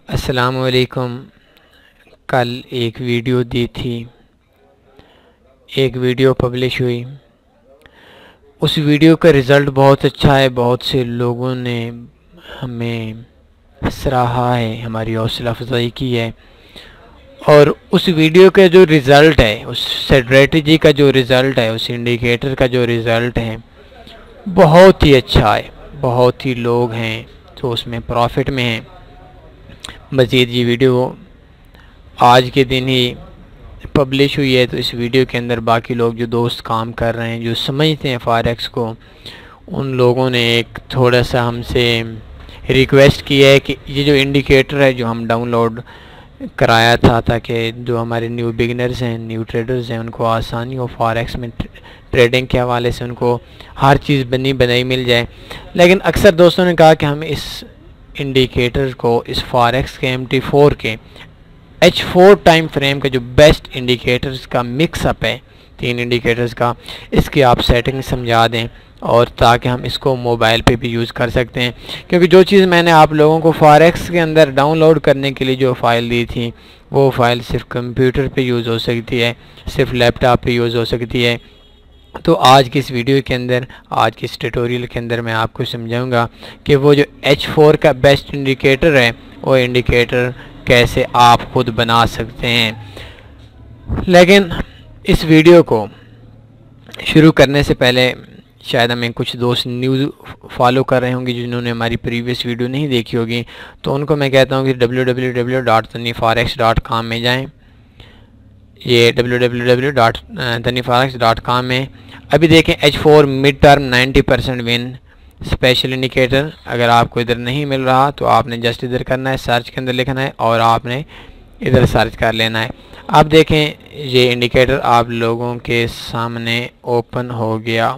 अस्सलामुअलैकुम। कल एक वीडियो दी थी, एक वीडियो पब्लिश हुई। उस वीडियो का रिज़ल्ट बहुत अच्छा है। बहुत से लोगों ने हमें सराहा है, हमारी हौसला अफजाई की है। और उस वीडियो का जो रिज़ल्ट है, उस स्ट्रेटजी का जो रिज़ल्ट है, उस इंडिकेटर का जो रिज़ल्ट है, बहुत ही अच्छा है। बहुत ही लोग हैं जो उसमें प्रॉफिट में हैं। मज़ीद ये वीडियो आज के दिन ही पब्लिश हुई है, तो इस वीडियो के अंदर बाकी लोग जो दोस्त काम कर रहे हैं, जो समझते हैं फॉरेक्स को, उन लोगों ने एक थोड़ा सा हमसे रिक्वेस्ट की है कि ये जो इंडिकेटर है जो हम डाउनलोड कराया था, ताकि जो हमारे न्यू बिगिनर्स हैं, न्यू ट्रेडर्स हैं, उनको आसानी हो फॉरेक्स में ट्रेडिंग के हवाले से, उनको हर चीज़ बनी बनाई मिल जाए। लेकिन अक्सर दोस्तों ने कहा कि हम इस इंडिकेटर को, इस फॉरेक्स के MT4 के H4 टाइम फ्रेम का जो बेस्ट इंडिकेटर्स का मिक्सअप है, 3 इंडिकेटर्स का, इसकी आप सेटिंग समझा दें, और ताकि हम इसको मोबाइल पे भी यूज़ कर सकते हैं। क्योंकि जो चीज़ मैंने आप लोगों को फॉरेक्स के अंदर डाउनलोड करने के लिए जो फ़ाइल दी थी, वो फ़ाइल सिर्फ कंप्यूटर पे यूज़ हो सकती है, सिर्फ लैपटॉप पे यूज़ हो सकती है। तो आज की इस वीडियो के अंदर, आज की इस ट्यूटोरियल के अंदर मैं आपको समझाऊंगा कि वो जो H4 का बेस्ट इंडिकेटर है, वो इंडिकेटर कैसे आप खुद बना सकते हैं। लेकिन इस वीडियो को शुरू करने से पहले शायद हमें कुछ दोस्त न्यूज़ फॉलो कर रहे होंगे जिन्होंने हमारी प्रीवियस वीडियो नहीं देखी होगी, तो उनको मैं कहता हूँ कि www.taniforex.com में जाएं। ये www.taniforex.com में अभी देखें H4 mid term 90% win special indicator. अगर आपको इधर नहीं मिल रहा तो आपने जस्ट इधर करना है, सर्च के अंदर लिखना है और आपने इधर सर्च कर लेना है। आप देखें ये इंडिकेटर आप लोगों के सामने ओपन हो गया।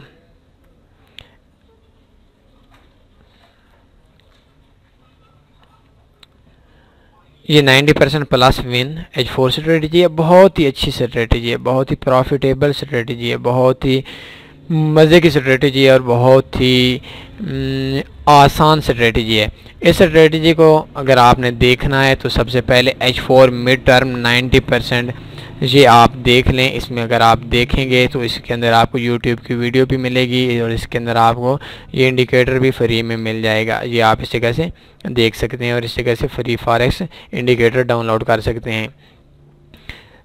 ये 90% प्लस विन H4 स्ट्रेटजी है। बहुत ही अच्छी स्ट्रेटजी है, बहुत ही प्रॉफिटेबल स्ट्रेटजी है, बहुत ही मज़े की स्ट्रेटजी है और बहुत ही आसान स्ट्रेटजी है। इस स्ट्रेटजी को अगर आपने देखना है तो सबसे पहले H4 मिड टर्म 90% ये आप देख लें। इसमें अगर आप देखेंगे तो इसके अंदर आपको YouTube की वीडियो भी मिलेगी और इसके अंदर आपको ये इंडिकेटर भी फ्री में मिल जाएगा। ये आप इस जगह से देख सकते हैं और इस जगह से फ्री फॉरेक्स इंडिकेटर डाउनलोड कर सकते हैं।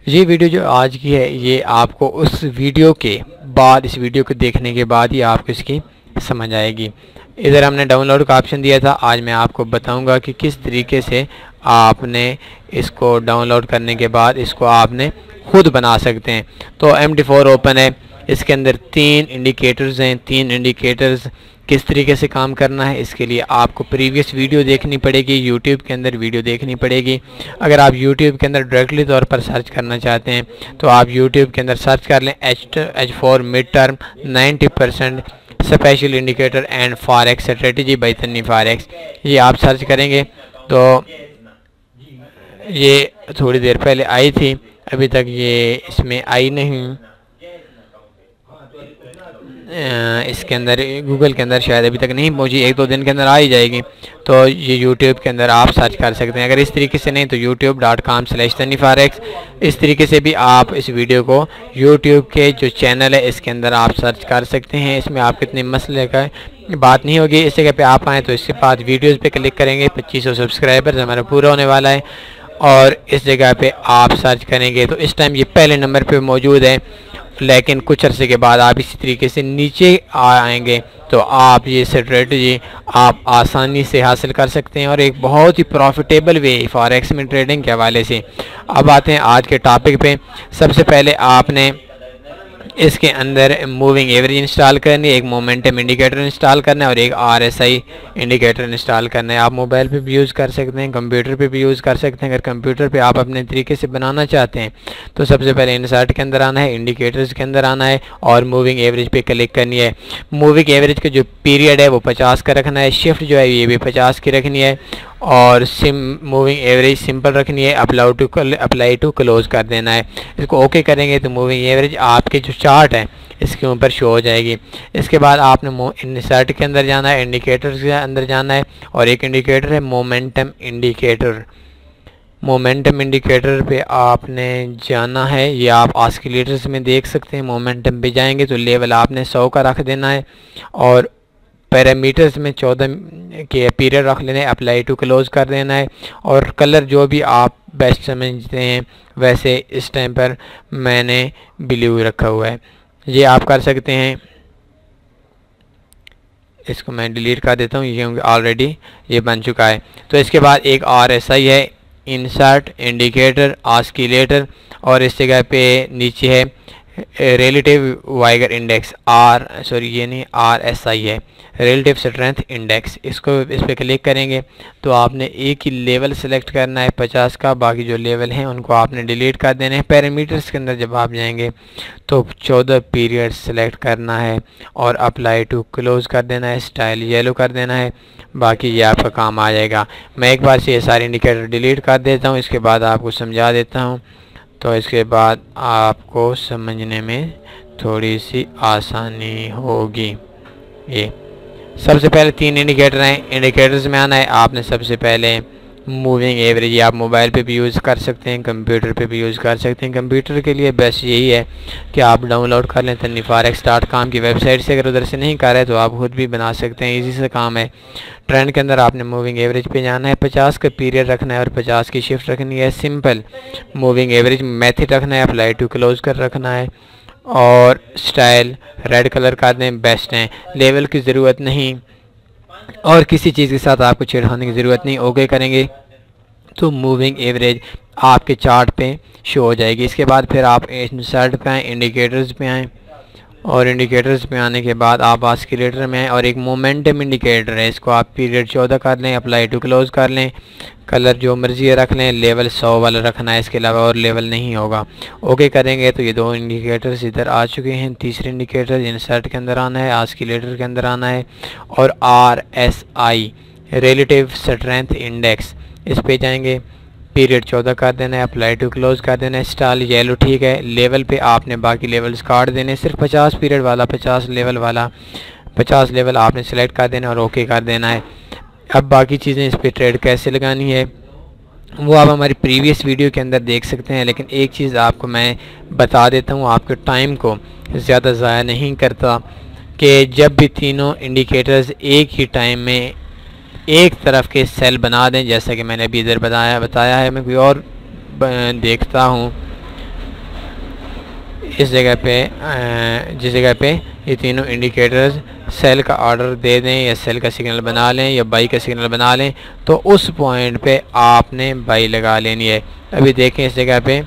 ये वीडियो जो आज की है, ये आपको उस वीडियो के बाद, इस वीडियो को देखने के बाद ही आपको इसकी समझ आएगी। इधर हमने डाउनलोड का ऑप्शन दिया था। आज मैं आपको बताऊंगा कि किस तरीके से आपने इसको डाउनलोड करने के बाद इसको आपने खुद बना सकते हैं। तो MT4 ओपन है, इसके अंदर 3 इंडिकेटर्स हैं। 3 इंडिकेटर्स किस तरीके से काम करना है, इसके लिए आपको प्रीवियस वीडियो देखनी पड़ेगी, YouTube के अंदर वीडियो देखनी पड़ेगी। अगर आप YouTube के अंदर डायरेक्टली तौर पर सर्च करना चाहते हैं तो आप YouTube के अंदर सर्च कर लें H4 mid term 90% special indicator and forex strategy by Tanni forex. ये आप सर्च करेंगे तो ये थोड़ी देर पहले आई थी, अभी तक ये इसमें आई नहीं। इसके अंदर गूगल के अंदर शायद अभी तक नहीं पहुंची, 1-2 दिन के अंदर आ ही जाएगी। तो ये YouTube के अंदर आप सर्च कर सकते हैं। अगर इस तरीके से नहीं तो youtube.com/taniforex, इस तरीके से भी आप इस वीडियो को YouTube के जो चैनल है इसके अंदर आप सर्च कर सकते हैं। इसमें आप कितने मसले का बात नहीं होगी। इस जगह पे आप आएँ तो इसके बाद वीडियोज़ पे क्लिक करेंगे। 2500 सब्सक्राइबर्स हमारा पूरा होने वाला है और इस जगह पे आप सर्च करेंगे तो इस टाइम ये पहले नंबर पे मौजूद है। लेकिन कुछ अरसे के बाद आप इसी तरीके से नीचे आएंगे तो आप ये स्ट्रेटजी आप आसानी से हासिल कर सकते हैं और एक बहुत ही प्रॉफिटेबल वे फॉरेक्स में ट्रेडिंग के हवाले से। अब आते हैं आज के टॉपिक पे। सबसे पहले आपने इसके अंदर मूविंग एवरेज इंस्टॉल करनी है, एक मोमेंटम इंडिकेटर इंस्टॉल करना है और एक RSI इंडिकेटर इंस्टॉल करना है। आप मोबाइल पे भी यूज़ कर सकते हैं, कंप्यूटर पे भी यूज़ कर सकते हैं। अगर कंप्यूटर पे आप अपने तरीके से बनाना चाहते हैं तो सबसे पहले इंसर्ट के अंदर आना है, इंडिकेटर्स के अंदर आना है और मूविंग एवरेज पे क्लिक करनी है। मूविंग एवरेज का जो पीरियड है वो 50 का रखना है, शिफ्ट जो है ये भी 50 की रखनी है और मूविंग एवरेज सिंपल रखनी है। अप्लाई टू क्लोज कर देना है। इसको ओके करेंगे तो मूविंग एवरेज आपके जो चार्ट है इसके ऊपर शो हो जाएगी। इसके बाद आपने इंसर्ट के अंदर जाना है, इंडिकेटर्स के अंदर जाना है और एक इंडिकेटर है मोमेंटम इंडिकेटर। मोमेंटम इंडिकेटर पे आपने जाना है, ये आप ऑसिलेटर्स में देख सकते हैं। मोमेंटम पे जाएंगे तो लेवल आपने 100 का रख देना है और पैरामीटर्स में 14 के पीरियड रख लेना है, अप्लाई टू क्लोज कर देना है। और कलर जो भी आप बेस्ट समझते हैं, वैसे इस टाइम पर मैंने ब्लू रखा हुआ है, ये आप कर सकते हैं। इसको मैं डिलीट कर देता हूँ, ये ऑलरेडी ये बन चुका है। तो इसके बाद एक RSI है, इंसर्ट इंडिकेटर ऑसिलेटर, और इस जगह पे नीचे है रिलेटिव वाइगर इंडेक्स ये नहीं RSI है, रिलेटिव स्ट्रेंथ इंडेक्स। इसको इस पर क्लिक करेंगे तो आपने एक ही लेवल सेलेक्ट करना है 50 का, बाकी जो लेवल हैं उनको आपने डिलीट कर देना है। पैरामीटर्स के अंदर जब आप जाएंगे तो 14 पीरियड सेलेक्ट करना है और अप्लाई टू क्लोज कर देना है, स्टाइल येलो कर देना है, बाकी ये आपका काम आ जाएगा। मैं एक बार से ये सारे इंडिकेटर डिलीट कर देता हूँ, इसके बाद आपको समझा देता हूँ, तो इसके बाद आपको समझने में थोड़ी सी आसानी होगी। ये सबसे पहले 3 इंडिकेटर हैं, इंडिकेटर्स में आना है। आपने सबसे पहले मूविंग एवरेज, ये आप मोबाइल पे भी यूज़ कर सकते हैं, कंप्यूटर पे भी यूज़ कर सकते हैं। कंप्यूटर के लिए बेस्ट यही है कि आप डाउनलोड कर लें tanifarex.com की वेबसाइट से। अगर उधर से नहीं कर रहे तो आप खुद भी बना सकते हैं, इजी से काम है। ट्रेंड के अंदर आपने मूविंग एवरेज पे जाना है, 50 का पीरियड रखना है और 50 की शिफ्ट रखनी है। सिंपल मूविंग एवरेज मेथड रखना है, अप्लाई टू क्लोज कर रखना है और स्टाइल रेड कलर का दें, बेस्ट हैं। लेवल की ज़रूरत नहीं और किसी चीज़ के साथ आपको छेड़खानी की ज़रूरत नहीं। ओके करेंगे तो मूविंग एवरेज आपके चार्ट पे शो हो जाएगी। इसके बाद फिर आप इंसर्ट पे आएँ, इंडिकेटर्स पे आएँ और इंडिकेटर्स पे आने के बाद आप ऑसिलेटर में आएँ और एक मोमेंटम इंडिकेटर है, इसको आप पीरियड 14 कर लें, अप्लाई टू क्लोज कर लें, कलर जो मर्जी रख लें, लेवल 100 वाला रखना है, इसके अलावा और लेवल नहीं होगा। ओके करेंगे तो ये 2 इंडिकेटर्स इधर आ चुके हैं। तीसरे इंडिकेटर इंसर्ट के अंदर आना है, ऑसिलेटर के अंदर आना है और RSI रिलेटिव स्ट्रेंथ इंडेक्स, इस पे जाएंगे, पीरियड 14 कर देना है, अप्लाई टू क्लोज कर देना है, स्टाइल येलो ठीक है। लेवल पे आपने बाकी लेवल्स काट देने, सिर्फ 50 पीरियड वाला, 50 लेवल वाला, 50 लेवल आपने सेलेक्ट कर देना और ओके कर देना है। अब बाकी चीज़ें इस पर ट्रेड कैसे लगानी है वो आप हमारी प्रीवियस वीडियो के अंदर देख सकते हैं, लेकिन एक चीज़ आपको मैं बता देता हूँ, आपके टाइम को ज़्यादा ज़ाया नहीं करता, कि जब भी तीनों इंडिकेटर्स एक ही टाइम में एक तरफ के सेल बना दें, जैसा कि मैंने अभी इधर बताया है। मैं कोई और देखता हूँ, इस जगह पे जिस जगह पे ये तीनों इंडिकेटर्स सेल का ऑर्डर दे दें या सेल का सिग्नल बना लें या बाई का सिग्नल बना लें, तो उस पॉइंट पे आपने बाई लगा लेनी है। अभी देखें इस जगह पे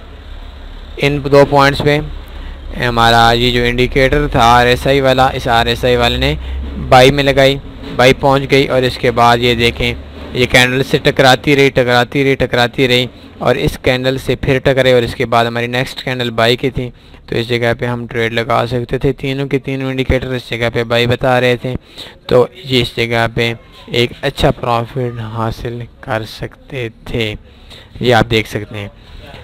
इन 2 पॉइंट्स पे हमारा ये जो इंडिकेटर था RSI वाला, इस RSI वाले ने बाई में लगाई, बाई पहुंच गई और इसके बाद ये देखें ये कैंडल से टकराती रही और इस कैंडल से फिर टकराई और इसके बाद हमारी नेक्स्ट कैंडल बाई की थी। तो इस जगह पे हम ट्रेड लगा सकते थे। तीनों के तीनों इंडिकेटर इस जगह पे बाई बता रहे थे, तो ये इस जगह पे एक अच्छा प्रॉफिट हासिल कर सकते थे। ये आप देख सकते हैं,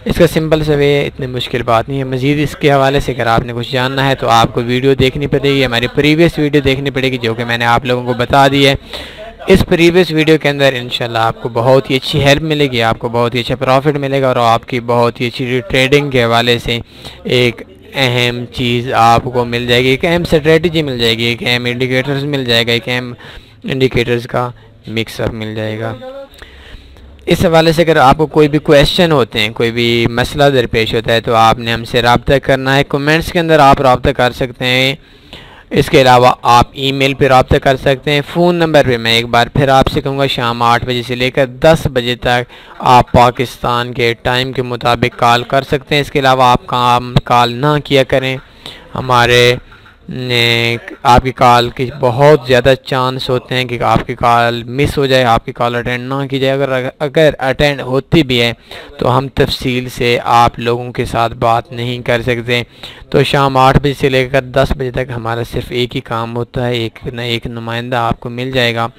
इसका सिंपल सा वे है, इतनी मुश्किल बात नहीं है। मज़ीद इसके हवाले से अगर आपने कुछ जानना है तो आपको वीडियो देखनी पड़ेगी, हमारी प्रीवियस वीडियो देखनी पड़ेगी जो कि मैंने आप लोगों को बता दी है। इस प्रीवियस वीडियो के अंदर इंशाल्लाह आपको बहुत ही अच्छी हेल्प मिलेगी, आपको बहुत ही अच्छा प्रॉफिट मिलेगा और आपकी बहुत ही अच्छी ट्रेडिंग के हवाले से एक अहम चीज़ आपको मिल जाएगी, एक अहम स्ट्रेटजी मिल जाएगी, एक अहम इंडिकेटर्स मिल जाएगा, एक अहम इंडिकेटर्स का मिक्सअप मिल जाएगा। इस हवाले से अगर आपको कोई भी क्वेश्चन होते हैं, कोई भी मसला दरपेश होता है तो आपने हमसे रब्ता करना है। कमेंट्स के अंदर आप रब्ता कर सकते हैं, इसके अलावा आप ईमेल पे रब्ता कर सकते हैं। फ़ोन नंबर पे मैं एक बार फिर आपसे कहूँगा शाम 8 बजे से लेकर 10 बजे तक आप पाकिस्तान के टाइम के मुताबिक कॉल कर सकते हैं। इसके अलावा आप कॉल ना किया करें, हमारे आपकी कॉल की बहुत ज़्यादा चांस होते हैं कि आपकी कॉल मिस हो जाए, आपकी कॉल अटेंड ना की जाए। अगर अटेंड होती भी है तो हम तफसील से आप लोगों के साथ बात नहीं कर सकते। तो शाम 8 बजे से लेकर 10 बजे तक हमारा सिर्फ एक ही काम होता है, एक नुमाइंदा आपको मिल जाएगा।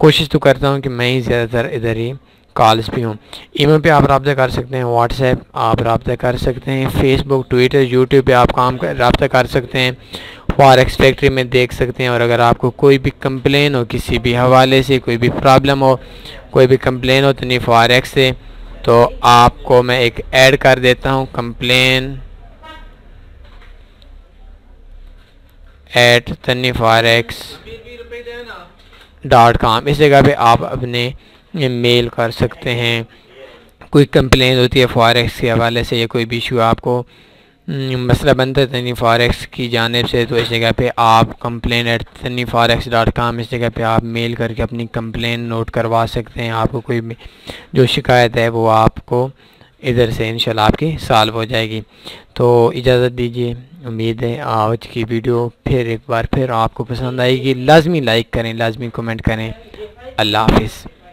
कोशिश तो करता हूँ कि मैं ही ज़्यादातर इधर ही कॉल्स भी हूँ। ईमेल पे आप रब्ता कर सकते हैं, व्हाट्सएप आप रब्ता कर सकते हैं, फेसबुक, ट्विटर, यूट्यूब पे आप रब्ता कर सकते हैं, फॉरेक्स फैक्ट्री में देख सकते हैं। और अगर आपको कोई भी कंप्लेन हो, किसी भी हवाले से कोई भी प्रॉब्लम हो, कोई भी कंप्लेन हो तो नहीं फॉरेक्स से तो आपको मैं एक ऐड कर देता हूँ, कंप्लेन @tanifforex.com। इस जगह पे आप अपने मेल कर सकते हैं। कोई कंप्लेन होती है फॉरेक्स के हवाले से या कोई भी इशू आपको मसला बनता है तनी फॉरेक्स की जानिब से, तो इस जगह पे आप कंप्लेन @tanifforex.com इस जगह पे आप मेल करके अपनी कंप्लेन नोट करवा सकते हैं। आपको कोई भी जो शिकायत है वो आपको इधर से इंशाल्लाह आपकी सॉल्व हो जाएगी। तो इजाज़त दीजिए, उम्मीद है आज की वीडियो फिर एक बार फिर आपको पसंद आएगी। लाजमी लाइक करें, लाजमी कमेंट करें। अल्लाह हाफिज़।